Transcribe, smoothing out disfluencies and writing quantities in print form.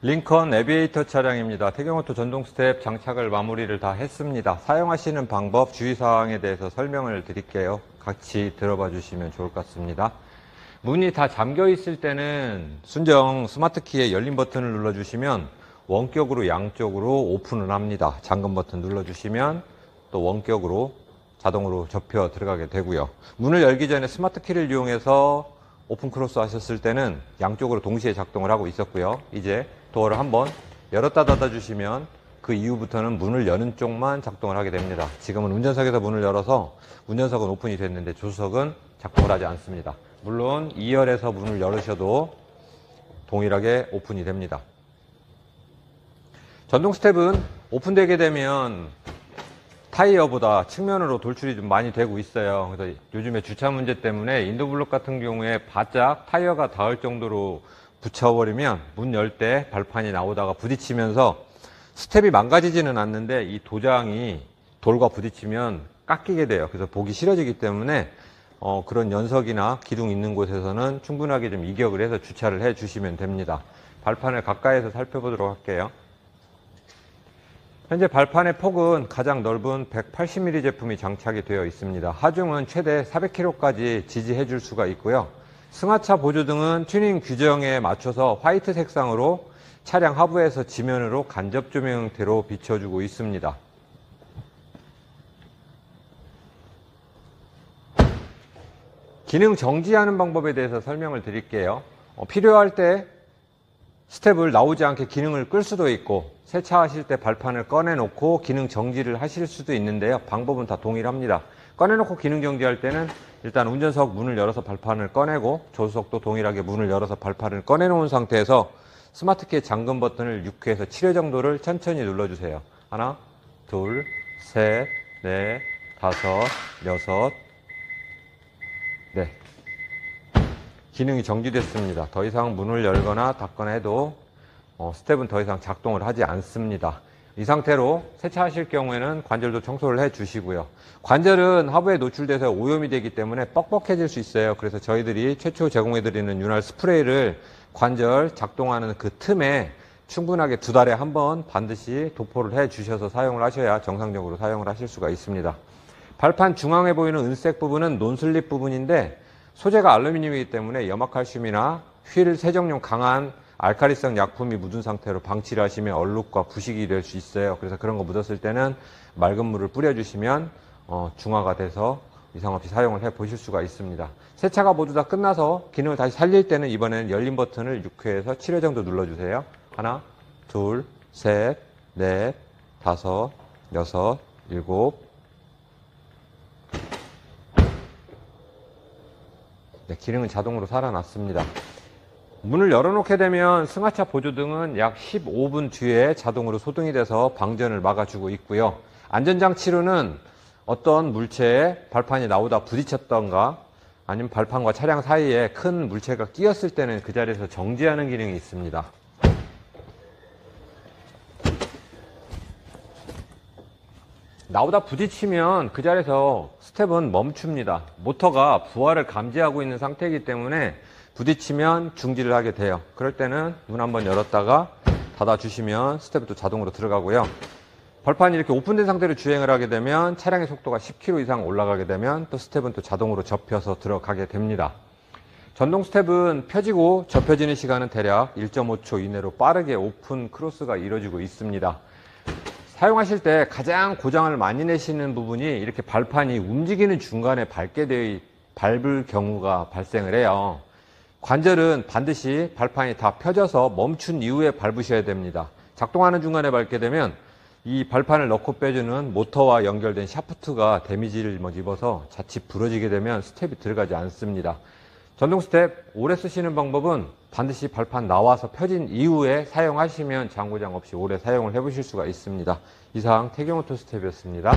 링컨 에비에이터 차량입니다. 태경오토 전동 스텝 장착을 마무리를 다 했습니다. 사용하시는 방법, 주의사항에 대해서 설명을 드릴게요. 같이 들어봐 주시면 좋을 것 같습니다. 문이 다 잠겨 있을 때는 순정 스마트키의 열림 버튼을 눌러주시면 원격으로 양쪽으로 오픈을 합니다. 잠금 버튼 눌러주시면 또 원격으로 자동으로 접혀 들어가게 되고요. 문을 열기 전에 스마트키를 이용해서 오픈 크로스 하셨을 때는 양쪽으로 동시에 작동을 하고 있었고요. 이제 도어를 한번 열었다 닫아 주시면 그 이후부터는 문을 여는 쪽만 작동을 하게 됩니다. 지금은 운전석에서 문을 열어서 운전석은 오픈이 됐는데 조수석은 작동을 하지 않습니다. 물론 2열에서 문을 열으셔도 동일하게 오픈이 됩니다. 전동 스텝은 오픈되게 되면 타이어보다 측면으로 돌출이 좀 많이 되고 있어요. 그래서 요즘에 주차 문제 때문에 인도블록 같은 경우에 바짝 타이어가 닿을 정도로 붙여버리면 문 열 때 발판이 나오다가 부딪히면서 스텝이 망가지지는 않는데 이 도장이 돌과 부딪히면 깎이게 돼요. 그래서 보기 싫어지기 때문에 그런 연석이나 기둥 있는 곳에서는 충분하게 좀 이격을 해서 주차를 해 주시면 됩니다. 발판을 가까이서 살펴보도록 할게요. 현재 발판의 폭은 가장 넓은 180mm 제품이 장착이 되어 있습니다. 하중은 최대 400kg까지 지지해 줄 수가 있고요. 승하차 보조등은 튜닝 규정에 맞춰서 화이트 색상으로 차량 하부에서 지면으로 간접 조명 형태로 비춰주고 있습니다. 기능 정지하는 방법에 대해서 설명을 드릴게요. 필요할 때 스텝을 나오지 않게 기능을 끌 수도 있고 세차하실 때 발판을 꺼내놓고 기능 정지를 하실 수도 있는데요. 방법은 다 동일합니다. 꺼내놓고 기능 정지할 때는 일단 운전석 문을 열어서 발판을 꺼내고 조수석도 동일하게 문을 열어서 발판을 꺼내놓은 상태에서 스마트키의 잠금 버튼을 6회에서 7회 정도를 천천히 눌러주세요. 하나, 둘, 셋, 넷, 다섯, 여섯, 네. 기능이 정지됐습니다. 더 이상 문을 열거나 닫거나 해도 스텝은 더 이상 작동을 하지 않습니다. 이 상태로 세차하실 경우에는 관절도 청소를 해 주시고요. 관절은 하부에 노출돼서 오염이 되기 때문에 뻑뻑해질 수 있어요. 그래서 저희들이 최초 제공해 드리는 윤활 스프레이를 관절 작동하는 그 틈에 충분하게 2달에 한 번 반드시 도포를 해 주셔서 사용을 하셔야 정상적으로 사용을 하실 수가 있습니다. 발판 중앙에 보이는 은색 부분은 논슬립 부분인데 소재가 알루미늄이기 때문에 염화칼슘이나 휠 세정용 강한 알칼리성 약품이 묻은 상태로 방치를 하시면 얼룩과 부식이 될 수 있어요. 그래서 그런 거 묻었을 때는 맑은 물을 뿌려주시면 중화가 돼서 이상 없이 사용을 해 보실 수가 있습니다. 세차가 모두 다 끝나서 기능을 다시 살릴 때는 이번에는 열림 버튼을 6회에서 7회 정도 눌러주세요. 하나, 둘, 셋, 넷, 다섯, 여섯, 일곱. 네, 기능은 자동으로 살아났습니다. 문을 열어놓게 되면 승하차 보조등은 약 15분 뒤에 자동으로 소등이 돼서 방전을 막아주고 있고요. 안전장치로는 어떤 물체에 발판이 나오다 부딪혔던가 아니면 발판과 차량 사이에 큰 물체가 끼었을 때는 그 자리에서 정지하는 기능이 있습니다. 나오다 부딪히면 그 자리에서 스텝은 멈춥니다. 모터가 부하를 감지하고 있는 상태이기 때문에 부딪히면 중지를 하게 돼요. 그럴 때는 문 한번 열었다가 닫아주시면 스텝이 또 자동으로 들어가고요. 발판이 이렇게 오픈된 상태로 주행을 하게 되면 차량의 속도가 10km 이상 올라가게 되면 또 스텝은 또 자동으로 접혀서 들어가게 됩니다. 전동 스텝은 펴지고 접혀지는 시간은 대략 1.5초 이내로 빠르게 오픈 크로스가 이루어지고 있습니다. 사용하실 때 가장 고장을 많이 내시는 부분이 이렇게 발판이 움직이는 중간에 밟을 경우가 발생을 해요. 관절은 반드시 발판이 다 펴져서 멈춘 이후에 밟으셔야 됩니다. 작동하는 중간에 밟게 되면 이 발판을 넣고 빼주는 모터와 연결된 샤프트가 데미지를 입어서 자칫 부러지게 되면 스텝이 들어가지 않습니다. 전동 스텝 오래 쓰시는 방법은 반드시 발판 나와서 펴진 이후에 사용하시면 장고장 없이 오래 사용을 해보실 수가 있습니다. 이상 태경오토 스텝이었습니다.